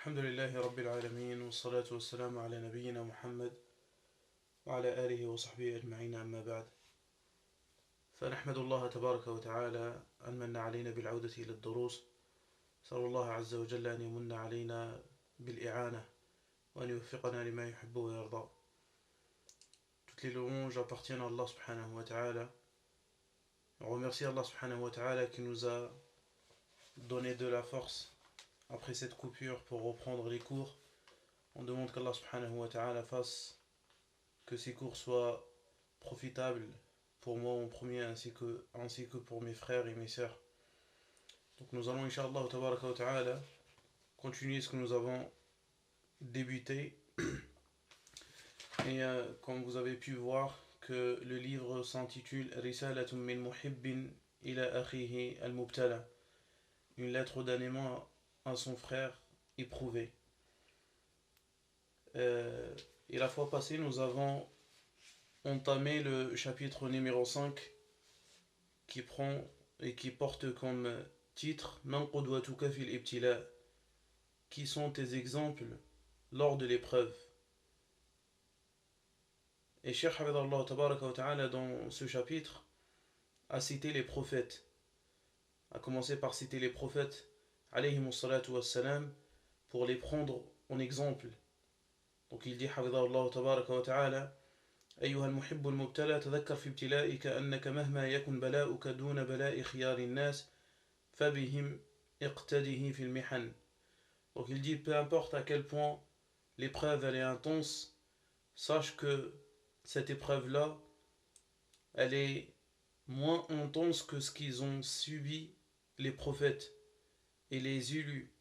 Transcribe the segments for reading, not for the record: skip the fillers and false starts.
الحمد لله رب العالمين والصلاة والسلام على نبينا محمد وعلى آله وصحبه أجمعين أما بعد فنحمد الله تبارك وتعالى أن من علينا بالعودة إلى الدروس. نسأل الله عز وجل أن يمن علينا بالإعانة وأن يوفقنا لما يحب ويرضى. Toutes les louanges appartiennent à Allah subhanahu wa ta'ala. On remercie Allah subhanahu wa ta'ala qui nous a donné de la force après cette coupure pour reprendre les cours. On demande qu'Allah subhanahu wa ta'ala fasse que ces cours soient profitables pour moi en premier ainsi que pour mes frères et mes sœurs. Donc nous allons incha'Allah tabaraka wa ta'ala continuer ce que nous avons débuté. Et comme vous avez pu voir que le livre s'intitule Risalatun min muhibbin ila akhihi al-mubtala, une lettre d'un aimant à son frère éprouvé. Et la fois passée, nous avons entamé le chapitre numéro 5 qui prend et qui porte comme titre Man qudwatuka fil ibtila, qui sont tes exemples lors de l'épreuve. Et Cheikh Hafidhallah tabaraka wa ta'ala dans ce chapitre a cité les prophètes, a commencé par citer les prophètes alayhimus salatu wassalam pour les prendre en exemple. Donc il dit Hafidhallah tabaraka wa ta'ala أيها المحب المبتلى تذكر في ابتلائك أنك مهما يكن بلاؤك دون بلاء خيار الناس فبهم اقتده في المحن. Donc il dit peu importe à quel point l'épreuve elle est intense, sache que cette épreuve-là, elle est moins intense que ce qu'ils ont subi les prophètes et les élus,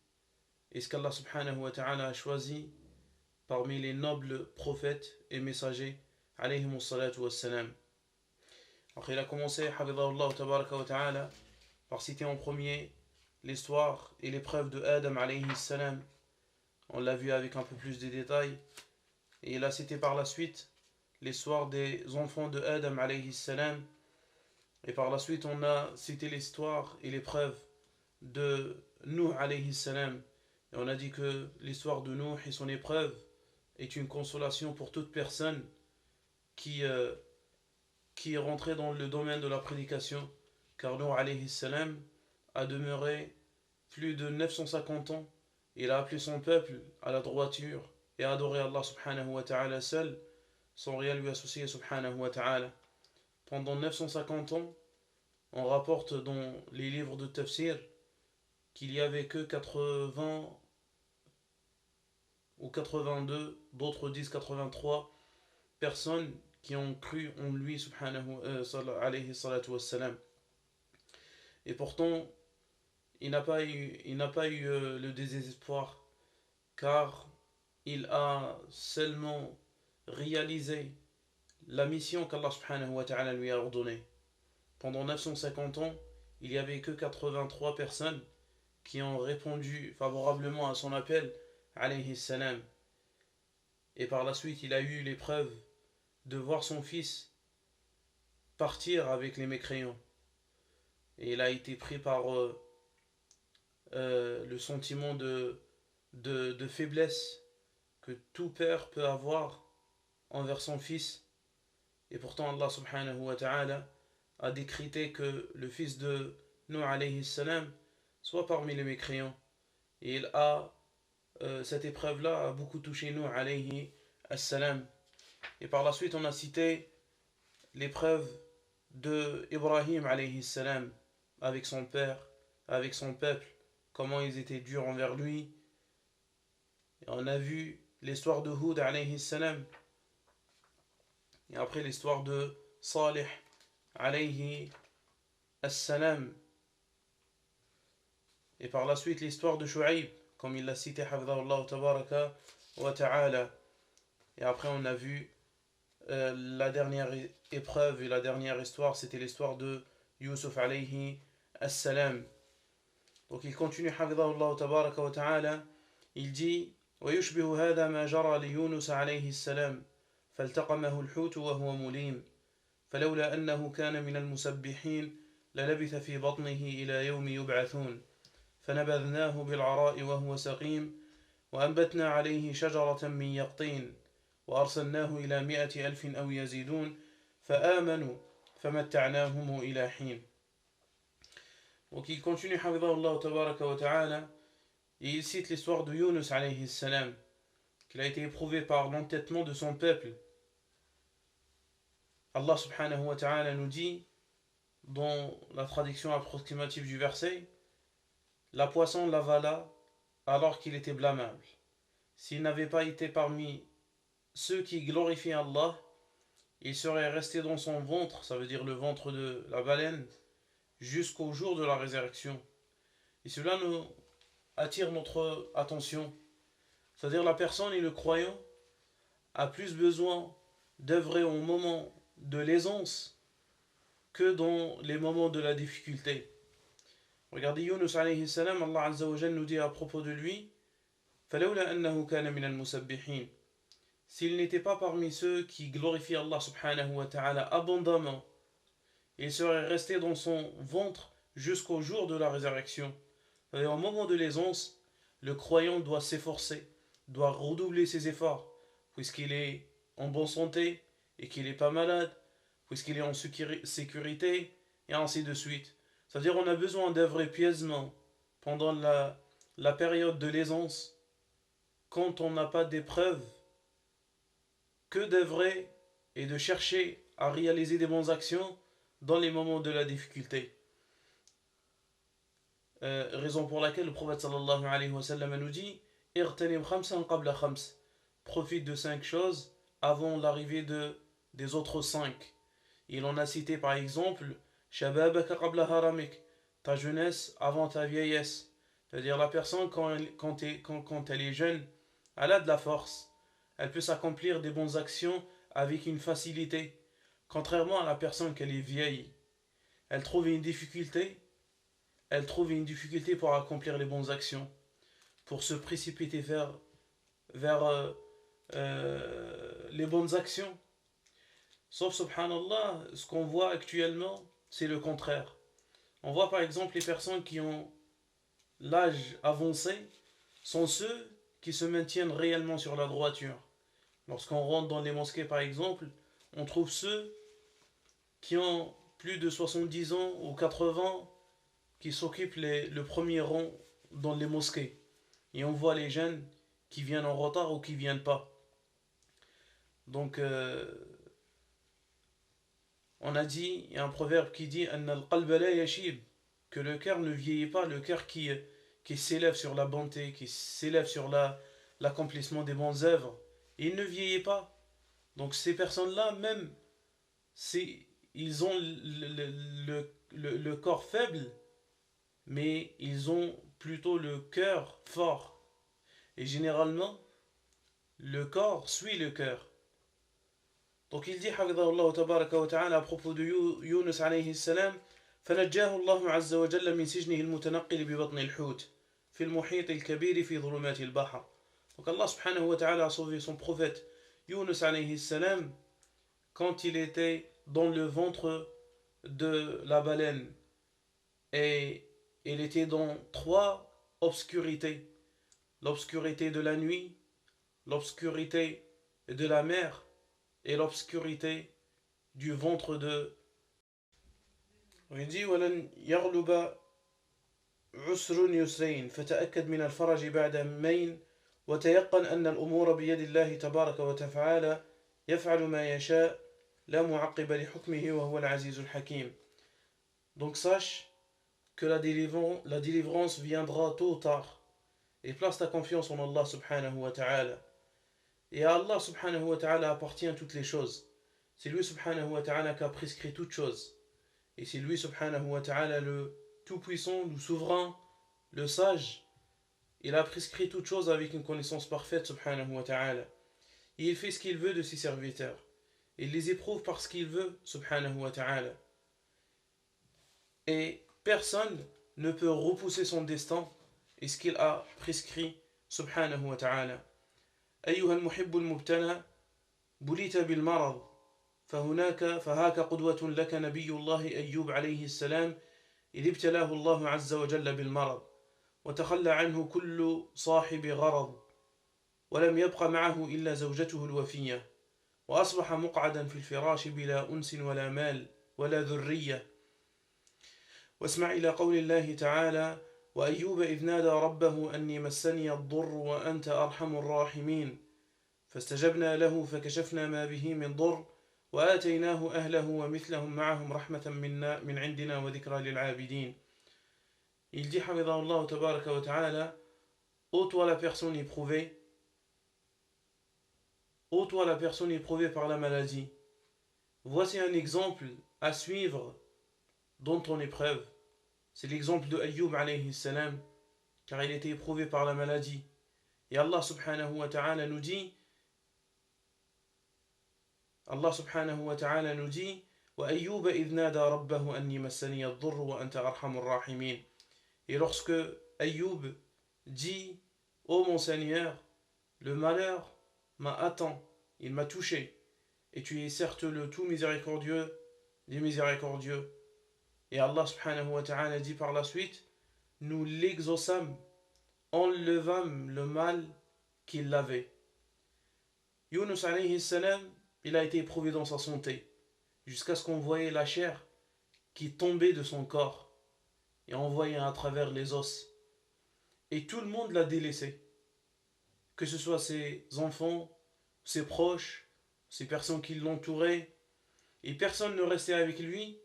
et ce qu'Allah subhanahu wa ta'ala a choisi parmi les nobles prophètes et messagers alayhimus salatu wassalam. Alors il a commencé hafidhahullah tabaraka wa ta'ala par citer en premier l'histoire et l'épreuve de Adam alayhi salam. On l'a vu avec un peu plus de détails. Et il a cité par la suite l'histoire des enfants de Adam alayhi salam. Et par la suite on a cité l'histoire et l'épreuve de Nuh alayhi salam. Et on a dit que l'histoire de Nuh et son épreuve est une consolation pour toute personne qui est rentré dans le domaine de la prédication, car Nuh alayhi salam a demeuré plus de 950 ans. Il a appelé son peuple à la droiture et à adorer Allah subhanahu wa ta'ala seul, sans rien lui associer subhanahu wa ta'ala. Pendant 950 ans, on rapporte dans les livres de tafsir qu'il n'y avait que 80 ou 82, d'autres disent 83 personnes qui ont cru en lui subhanahu alayhi salatu wassalam. Et pourtant il n'a pas eu le désespoir, car il a seulement réalisé la mission qu'Allah subhanahu wa ta'ala lui a ordonnée. Pendant 950 ans, il n'y avait que 83 personnes qui ont répondu favorablement à son appel alayhi salam. Et par la suite, il a eu l'épreuve de voir son fils partir avec les mécréants. Et il a été pris par le sentiment de faiblesse que tout père peut avoir envers son fils. Et pourtant Allah subhanahu wa ta'ala a décrété que le fils de Nuh alayhi salam soit parmi les mécréants. Et cette épreuve-là a beaucoup touché Nuh alayhi salam. Et par la suite on a cité l'épreuve de Ibrahim alayhi salam avec son père, avec son peuple, comment ils étaient durs envers lui. Et on a vu l'histoire de Hud alayhi salam, et après l'histoire de Salih alayhi salam, et par la suite l'histoire de Shu'aib, comme il l'a cité hafidhahullah tabaraka wa ta'ala. Et après on a vu la dernière épreuve et la dernière histoire, c'était l'histoire de Yusuf alayhi salam. Donc il continue hafidhahullah tabaraka wa ta'ala, il dit ويشبه هذا ما جرى ليونس عليه السلام فالتقمه الحوت وهو مليم فلولا أنه كان من المسبحين للبث في بطنه إلى يوم يبعثون فنبذناه بالعراء وهو سقيم وأنبتنا عليه شجرة من يقطين وأرسلناه إلى 100,000 أو يزيدون فآمنوا فمتعناهم إلى حين. Donc il continue, Hafidhahullah tabaraka wa ta'ala, et il cite l'histoire de Yunus alayhi salam, qu'il a été éprouvé par l'entêtement de son peuple. Allah subhanahu wa ta'ala nous dit, dans la traduction approximative du verset, la poisson l'avala alors qu'il était blâmable. S'il n'avait pas été parmi ceux qui glorifient Allah, il serait resté dans son ventre, ça veut dire le ventre de la baleine, jusqu'au jour de la résurrection. Et cela nous attire notre attention. C'est-à-dire la personne et le croyant a plus besoin d'œuvrer au moment de l'aisance que dans les moments de la difficulté. Regardez Yunus alayhi salam, Allah Azza wa Jal nous dit à propos de lui, فَلَوْلَا أَنَّهُ كَانَ مِنَ الْمُسَبِّحِينَ. S'il n'était pas parmi ceux qui glorifient Allah subhanahu wa ta'ala abondamment, il serait resté dans son ventre jusqu'au jour de la résurrection. Et au moment de l'aisance, le croyant doit s'efforcer, doit redoubler ses efforts, puisqu'il est en bonne santé et qu'il n'est pas malade, puisqu'il est en sécurité, et ainsi de suite. C'est-à-dire on a besoin d'œuvrer pieusement pendant la période de l'aisance, quand on n'a pas d'épreuve, que d'œuvrer et de chercher à réaliser des bonnes actions dans les moments de la difficulté. Raison pour laquelle le prophète sallallahu alayhi wa sallam nous dit Irtanim khamsan qabla khams. Profite de 5 choses avant l'arrivée des autres 5. Il en a cité par exemple Shababaka qabla haramik, ta jeunesse avant ta vieillesse. C'est-à-dire la personne quand elle est jeune, elle a de la force, elle peut s'accomplir des bonnes actions avec une facilité. Contrairement à la personne qui est vieille, elle trouve une difficulté pour accomplir les bonnes actions, pour se précipiter vers les bonnes actions. Sauf, subhanallah, ce qu'on voit actuellement, c'est le contraire. On voit par exemple les personnes qui ont l'âge avancé sont ceux qui se maintiennent réellement sur la droiture. Lorsqu'on rentre dans les mosquées par exemple, on trouve ceux qui ont plus de 70 ans ou 80 qui s'occupent le premier rang dans les mosquées. Et on voit les jeunes qui viennent en retard ou qui ne viennent pas. Donc, on a dit, il y a un proverbe qui dit que le cœur ne vieillit pas, le cœur qui s'élève sur la bonté, qui s'élève sur l'accomplissement des bonnes œuvres, il ne vieillit pas. Donc ces personnes-là, même ils ont le corps faible, mais ils ont plutôt le cœur fort. Et généralement, le corps suit le cœur. Donc il dit, Hafidhahullah tabaraka wa ta'ala, à propos de Yunus alayhi salam, فنجاه الله عز وجل من سجنه المتنقل ببطن الحوت في المحيط الكبير في ظلمات البحر. Donc Allah subhanahu wa ta'ala a sauvé son prophète Yunus alayhi salam quand il était dans le ventre de la baleine. Et il était dans 3 obscurités. L'obscurité de la nuit, l'obscurité de la mer et l'obscurité du ventre de... Il dit وَلَنْ يَغْلُبَ عُسْرٌ يُسْرَيْنِ فَتَأَكَّدْ مِنَ الْفَرَجِ بَعْدَ مَيْنِ وتيقن أن الأمور بيد الله تبارك وتعالى يفعل ما يشاء لا معقب لحكمه وهو العزيز الحكيم. Donc sache que la délivrance viendra tôt ou tard, et place ta confiance en Allah subhanahu wa ta'ala. Et à Allah subhanahu wa ta'ala appartient toutes les choses. C'est lui subhanahu wa ta'ala qui a prescrit toutes choses. Et c'est lui subhanahu wa ta'ala le tout-puissant, le souverain, le sage. Il a prescrit toutes choses avec une connaissance parfaite, subhanahu wa ta'ala. Et il fait ce qu'il veut de ses serviteurs. Il les éprouve parce qu'il veut, subhanahu wa ta'ala. Et personne ne peut repousser son destin et ce qu'il a prescrit, subhanahu wa ta'ala. أيها المحب المبتلى بليت بالمرض فهاك قدوة لك نبي الله أيوب عليه السلام إذ ابتلاه الله عز وجل بالمرض وتخلى عنه كل صاحب غرض ولم يبق معه إلا زوجته الوفية وأصبح مقعدا في الفراش بلا أنس ولا مال ولا ذرية. واسمع إلى قول الله تعالى: وأيوب إذ نادى ربه أني مسني الضر وأنت أرحم الراحمين فاستجبنا له فكشفنا ما به من ضر وآتيناه أهله ومثلهم معهم رحمة منا من عندنا وذكرى للعابدين. Il dit, Hamidahullah tabaraka wa ta'ala, ô toi la personne éprouvée, ô toi la personne éprouvée par la maladie, voici un exemple à suivre dans ton épreuve. C'est l'exemple de Ayyub alayhi salam, car il était éprouvé par la maladie. Et Allah subhanahu wa ta'ala nous dit, وَأَيُّوبَ إِذْ نَادَى رَبَّهُ أَنِّي مَسَّنِيَ الضُّرُّ وَأَنْتَ أَرْحَمُ الرَّاحِمِينَ. Et lorsque Ayyub dit: ô mon Seigneur, le malheur m'a atteint, il m'a touché, et tu es certes le tout miséricordieux des miséricordieux. Et Allah subhanahu wa ta'ala dit par la suite: nous l'exaucâmes, enlevâmes le mal qu'il avait. Yunus alayhi salam, il a été éprouvé dans sa santé, jusqu'à ce qu'on voyait la chair qui tombait de son corps, et on voyait à travers les os. Et tout le monde l'a délaissé, que ce soit ses enfants, ses proches, ses personnes qui l'entouraient, et personne ne restait avec lui,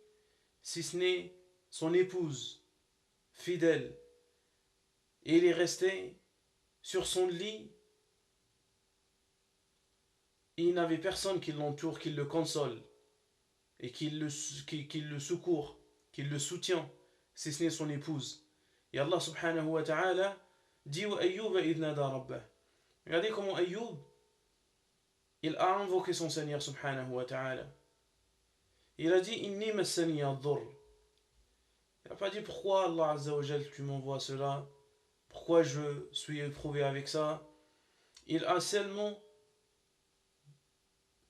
si ce n'est son épouse, fidèle. Et il est resté sur son lit, et il n'avait personne qui l'entoure, qui le console, et qui le secourt, qui le soutient, si ce n'est son épouse. Et Allah subhanahu wa ta'ala dit: wa Ayyuba idh nada rabbah. Regardez comment Ayyub, il a invoqué son Seigneur subhanahu wa ta'ala. Il a dit: inni massani ad-dhurr. Il n'a pas dit: pourquoi Allah azza wa jal tu m'envoies cela, pourquoi je suis éprouvé avec ça. Il a seulement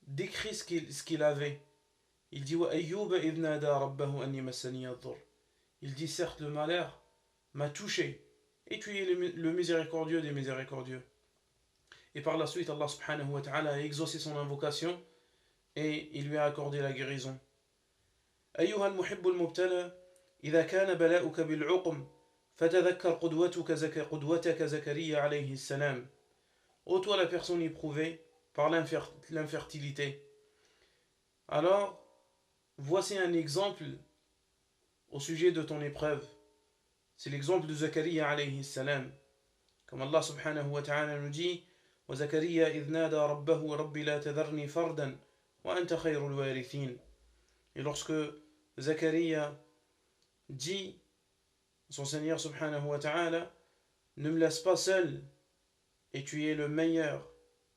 décrit ce qu'il avait. Il dit: wa Ayyuba idh nada rabbahu anni massani ad-dhurr. Il dit: certes, le malheur m'a touché, et tu es le miséricordieux des miséricordieux. Et par la suite, Allah subhanahu wa ta'ala a exaucé son invocation et il lui a accordé la guérison. أيها المحب المبتلى إذا كان بلاؤك بالعقم فتذكر قدوتك زكريا عليه السلام. Ô toi la personne éprouvée par l'infertilité, alors voici un exemple au sujet de ton épreuve. C'est l'exemple de Zakaria alayhi salam. Comme Allah subhanahu wa ta'ala nous dit: وزكريا إذ نادى ربه رب لا تذرني فردا وأنت خير الوارثين. Et lorsque Zakaria dit son Seigneur subhanahu wa ta'ala: ne me laisse pas seul, et tu es le meilleur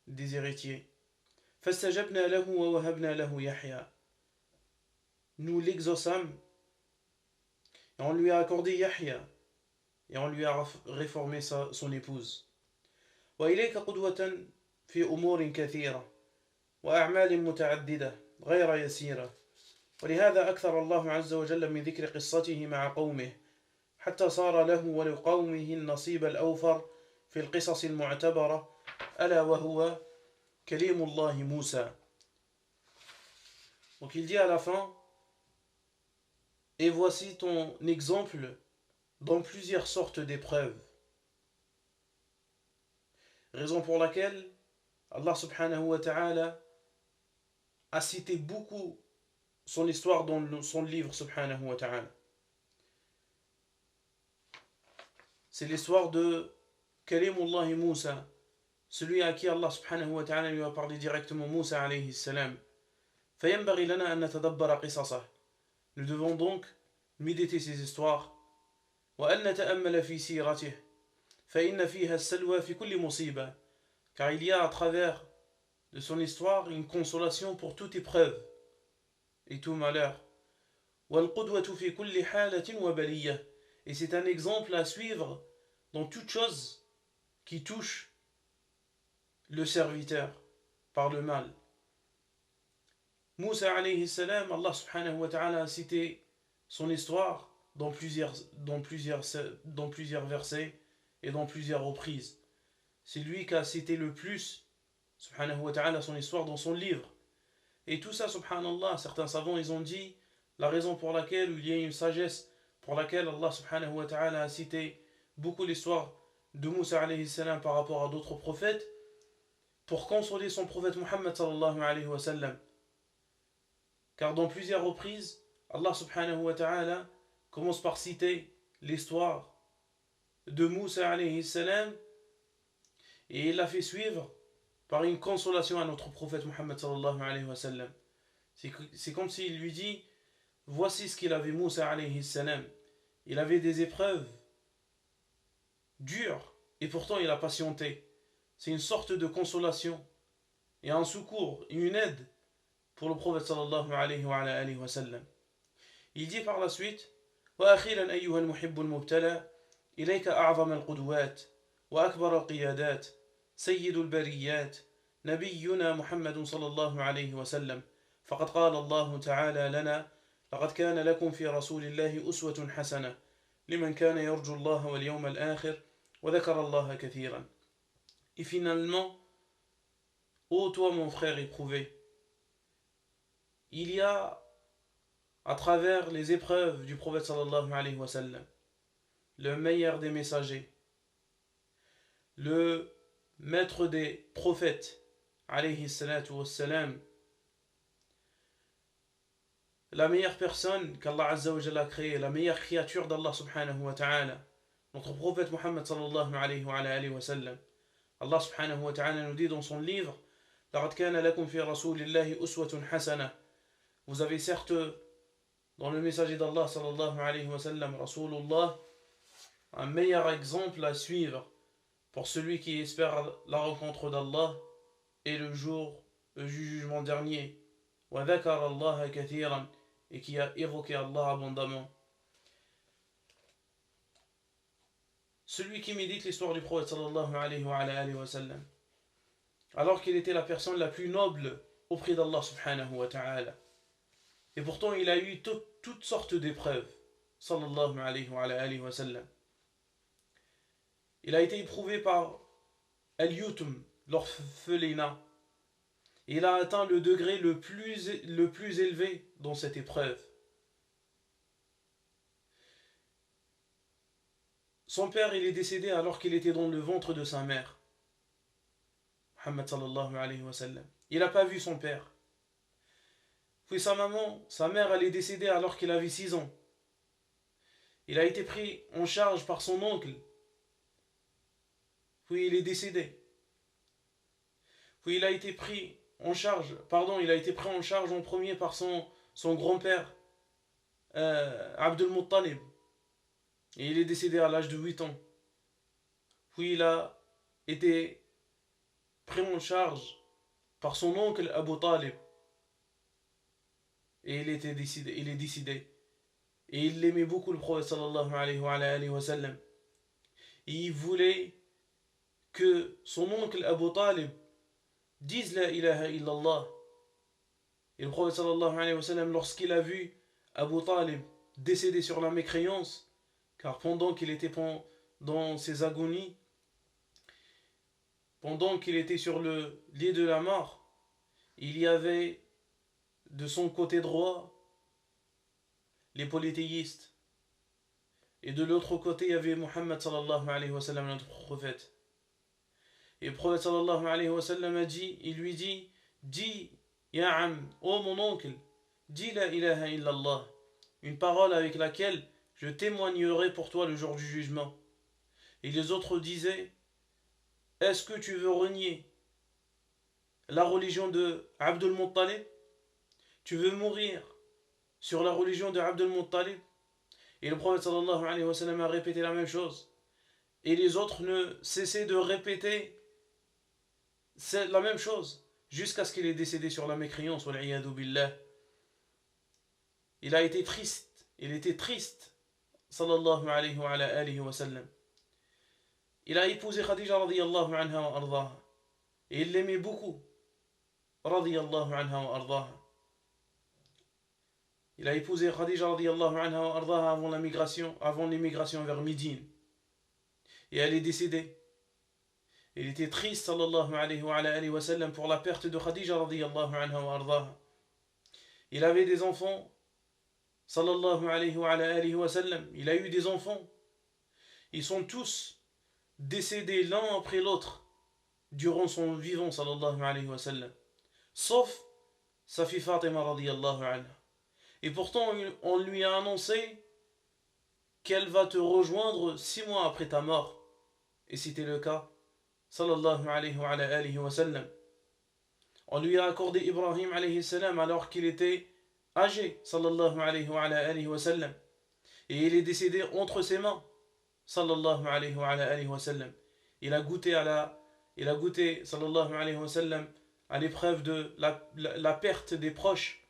des héritiers. فاستجبنا له ووهبنا له يحيى. Nous l'exaucâmes et on lui a accordé Yahya et on lui a réformé son épouse. وإليك قدوة في أمور كثيرة وأعمال متعددة غير يسيرة. ولهذا أكثر الله عز وجل من ذكر قصته مع قومه حتى صار له ولقومه النصيب الأوفر في القصص المعتبرة ألا وهو كليم الله موسى. Donc il dit à la fin: et voici ton exemple dans plusieurs sortes d'épreuves. Raison pour laquelle Allah subhanahu wa ta'ala a cité beaucoup son histoire dans son livre subhanahu wa ta'ala. C'est l'histoire de Kalimullah Moussa, celui à qui Allah subhanahu wa ta'ala lui a parlé directement, Moussa alayhi salam. فينبغي لنا أن نتدبر قصصه. Nous devons donc méditer ces histoires. وأن نتأمل في سيرته فإن فيها السلوى في كل مصيبة. Car il y a à travers de son histoire une consolation pour toute épreuve et tout malheur. والقدوة في كل حالة وبلية. Et c'est un exemple à suivre dans toute chose qui touche le serviteur par le mal. Moussa alayhi salam, Allah subhanahu wa ta'ala a cité son histoire dans plusieurs versets et dans plusieurs reprises. C'est lui qui a cité le plus, subhanahu wa ta'ala, son histoire dans son livre. Et tout ça, subhanallah, certains savants, ils ont dit la raison pour laquelle il y a une sagesse, pour laquelle Allah subhanahu wa ta'ala a cité beaucoup l'histoire de Moussa alayhi salam par rapport à d'autres prophètes, pour consoler son prophète Muhammad sallallahu alayhi wa sallam. Car dans plusieurs reprises, Allah subhanahu wa ta'ala commence par citer l'histoire de Moussa alayhi salam et il l'a fait suivre par une consolation à notre prophète Muhammad sallallahu alayhi wa sallam. C'est comme s'il lui dit, voici ce qu'il avait Moussa alayhi salam. Il avait des épreuves dures et pourtant il a patienté. C'est une sorte de consolation et un secours et une aide pour le prophète sallallahu alayhi wa sallam. Il dit par la suite, وأخيرا أيها المحب المبتلى إليك أعظم القدوات وأكبر القيادات سيد البريات نبينا محمد صلى الله عليه وسلم فقد قال الله تعالى لنا لقد كان لكم في رسول الله أسوة حسنة لمن كان يرجو الله واليوم الآخر وذكر الله كثيرا. Et finalement, ô toi mon frère éprouvé, il y a à travers les épreuves du prophète sallallahu alayhi wa sallam, le meilleur des messagers, le maître des prophètes, alayhi salatu wassalam, la meilleure personne qu'Allah Azza wa Jalla a créée, la meilleure créature d'Allah subhanahu wa ta'ala, notre prophète Muhammad sallallahu alayhi wa sallam. Allah subhanahu wa ta'ala nous dit dans son livre, لَقَدْ كَانَ لَكُمْ فِي رَسُولِ اللَّهِ أُسْوَةٌ حَسَنَةٌ. Vous avez certes dans le messager d'Allah sallallahu alayhi wa sallam, Rasulullah, un meilleur exemple à suivre pour celui qui espère la rencontre d'Allah et le jour du jugement dernier. وَذَكَرَ اللَّهَ كَثِيرًا, et qui a évoqué Allah abondamment. Celui qui médite l'histoire du prophète sallallahu alayhi wa sallam, alors qu'il était la personne la plus noble auprès d'Allah subhanahu wa ta'ala. Et pourtant il a eu toutes sortes d'épreuves, sallallahu alayhi wa sallam. Il a été éprouvé par Al-Yutum, l'orphelinat. Il a atteint le degré le plus élevé dans cette épreuve. Son père, il est décédé alors qu'il était dans le ventre de sa mère. Muhammad sallallahu alayhi wa sallam. Il n'a pas vu son père. Puis sa mère, elle est décédée alors qu'il avait 6 ans. Il a été pris en charge par son oncle. Puis il est décédé. Puis il a été pris en charge en premier par son grand-père, Abdul Muttalib. Et il est décédé à l'âge de 8 ans. Puis il a été pris en charge par son oncle Abu Talib. Et il est décédé. Et il aimait beaucoup le prophète sallallahu alayhi wa sallam. Et il voulait que son oncle Abu Talib dise la ilaha illallah. Et le prophète sallallahu alayhi wa sallam, lorsqu'il a vu Abu Talib décédé sur la mécréance, car pendant qu'il était dans ses agonies, pendant qu'il était sur le lit de la mort, il y avait de son côté droit les polythéistes, et de l'autre côté il y avait Muhammad sallallahu alayhi wa sallam, notre prophète. Et le prophète sallallahu alayhi wa sallam il lui dit, dis ya am, ô mon oncle, dis la ilaha illallah, une parole avec laquelle je témoignerai pour toi le jour du jugement. Et les autres disaient, est-ce que tu veux renier la religion de Abdul Muttalib? Tu veux mourir sur la religion de Abdul Muttalib? Et le prophète sallallahu alayhi wa sallam a répété la même chose. Et les autres ne cessaient de répéter la même chose jusqu'à ce qu'il est décédé sur la mécréance. Wal'iyadu billah. Il a été triste. Il était triste. Sallallahu alayhi wa sallam. Il a épousé Khadija radiyallahu anha wa ardaha. Et il l'aimait beaucoup. Radiyallahu anha wa ardaha. Il a épousé Khadija radiyallahu anha wa ardaha avant l'émigration vers Médine. Et elle est décédée. Il était triste sallallahu alayhi wa sallam pour la perte de Khadija radiyallahu anha wa ardaha. Il avait des enfants sallallahu alayhi wa sallam. Il a eu des enfants. Ils sont tous décédés l'un après l'autre durant son vivant sallallahu alayhi wa sallam. Sauf sa fille Fatima radiyallahu anha. Et pourtant on lui a annoncé qu'elle va te rejoindre 6 mois après ta mort. Et c'était le cas sallallahu alayhi wa sallam. On lui a accordé Ibrahim alayhi salam alors qu'il était âgé sallallahu alayhi wa sallam. Et il est décédé entre ses mains sallallahu alayhi wa sallam. Il a goûté sallallahu alayhi wa sallam à l'épreuve de la perte des proches.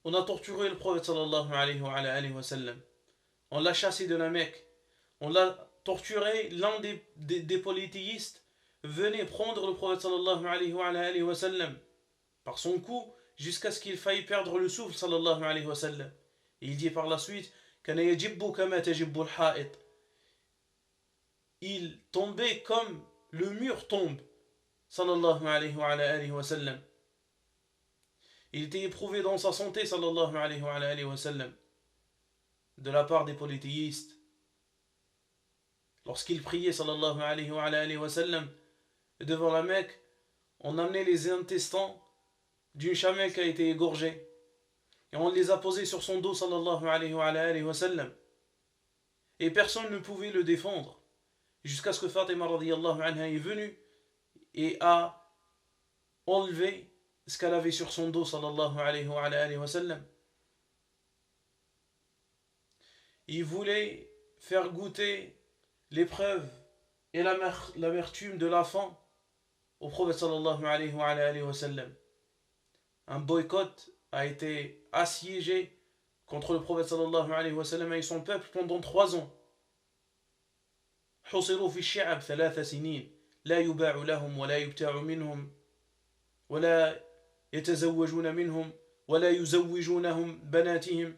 On a torturé le prophète sallallahu alayhi wa sallam. On l'a chassé de la Mecque. On l'a torturé. L'un des polythéistes venait prendre le prophète sallallahu alayhi wa sallam par son cou jusqu'à ce qu'il faille perdre le souffle sallallahu alayhi wa sallam. Et il dit par la suite il tombait comme le mur tombe sallallahu alayhi wa sallam. Il était éprouvé dans sa santé sallallahu alayhi wa sallam de la part des polythéistes. Lorsqu'il priait sallallahu alayhi wa sallam devant la Mecque, on amenait les intestins d'une chamelle qui a été égorgée et on les a posés sur son dos sallallahu alayhi wa sallam. Et personne ne pouvait le défendre jusqu'à ce que Fatima radiyallahu anha est venue et a enlevé ce qu'elle avait sur son dos sallallahu alayhi wa sallam. Il voulait faire goûter l'épreuve et l'amertume de la faim au prophète sallallahu alayhi wa sallam. Un boycott a été assiégé contre le prophète sallallahu alayhi wa sallam et son peuple pendant 3 ans. حصروا في الشعب 3 سنين لا يباع لهم ولا يبتاع منهم ولا يتزوجون منهم ولا يزوجونهم بناتهم.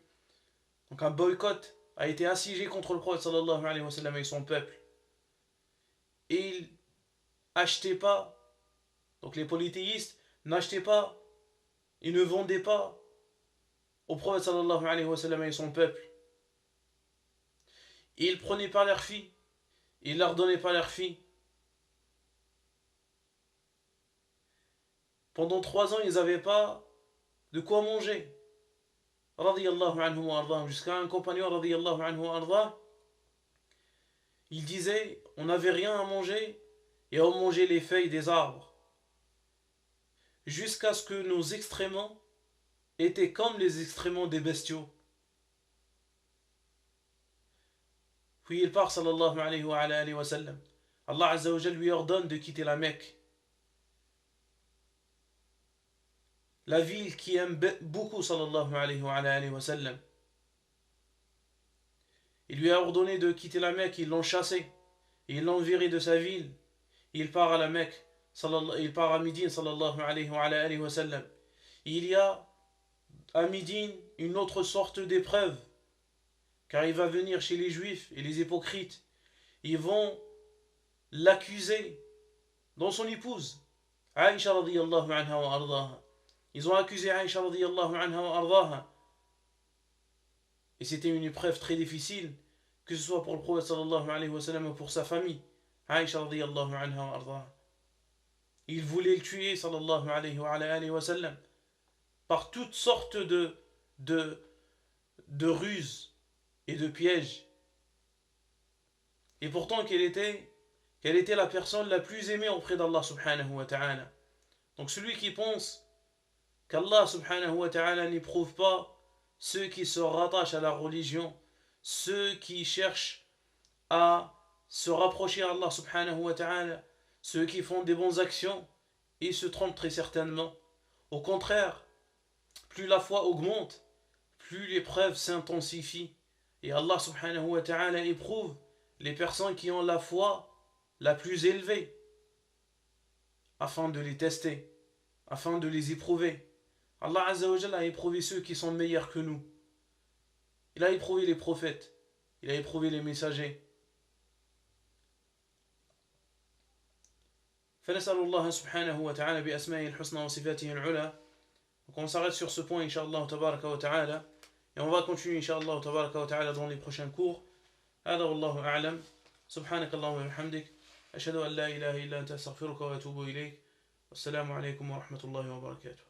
Donc un boycott a été assiégé contre le prophète sallallahu alayhi wa sallam et son peuple. Et ils n'achetaient pas, donc les polythéistes n'achetaient pas, ils ne vendaient pas au prophète sallallahu alayhi wa sallam et son peuple. Et ils prenaient pas leurs filles, ils ne leur donnaient pas leurs filles. Pendant 3 ans, ils n'avaient pas de quoi manger. Radiyallahu anhu wa ardah. Jusqu'à un compagnon, radiyallahu anhu wa ardah, il disait, on n'avait rien à manger et on mangeait les feuilles des arbres. Jusqu'à ce que nos excréments étaient comme les excréments des bestiaux. Puis il part, sallallahu alayhi wa sallam. Allah azza wa jal lui ordonne de quitter la Mecque. La ville qui aime beaucoup sallallahu alayhi wa sallam. Il lui a ordonné de quitter la Mecque, ils l'ont chassé, ils l'ont viré de sa ville. Il part à la Mecque, il part à Médine sallallahu alayhi wa sallam. Il y a à Médine une autre sorte d'épreuve, car il va venir chez les Juifs et les hypocrites. Ils vont l'accuser dans son épouse, Aïcha radiyallahu anha wa ardaha. Ils ont accusé Aïcha radiyallahu anha wa ardaha. Et c'était une épreuve très difficile, que ce soit pour le prophète sallallahu alayhi wa sallam ou pour sa famille, Aïcha radiyallahu anha wa ardaha. Ils voulaient le tuer sallallahu alayhi wa sallam par toutes sortes de ruses et de pièges. Et pourtant quelle était la personne la plus aimée auprès d'Allah subhanahu wa ta'ala. Donc celui qui pense qu'Allah subhanahu wa ta'ala n'éprouve pas ceux qui se rattachent à la religion, ceux qui cherchent à se rapprocher à Allah subhanahu wa ta'ala, ceux qui font des bonnes actions, ils se trompent très certainement. Au contraire, plus la foi augmente, plus l'épreuve s'intensifie. Et Allah subhanahu wa ta'ala éprouve les personnes qui ont la foi la plus élevée, afin de les tester, afin de les éprouver. Allah azza wa jalla a éprouvé ceux qui sont meilleurs que nous. Il a éprouvé les prophètes, il a éprouvé les messagers. فنسأل الله سبحانه وتعالى بأسمائه الحسنى وصفاته العلى. Donc on s'arrête sur ce point, Inch'Allah tabaraka wa ta'ala. Et on va continuer, Inch'Allah tabaraka wa ta'ala, dans les prochains cours. هذا والله أعلم. سبحانك اللهم وبحمدك. أشهد أن لا إله إلا أنت أستغفرك وأتوب إليك. والسلام عليكم ورحمة الله وبركاته.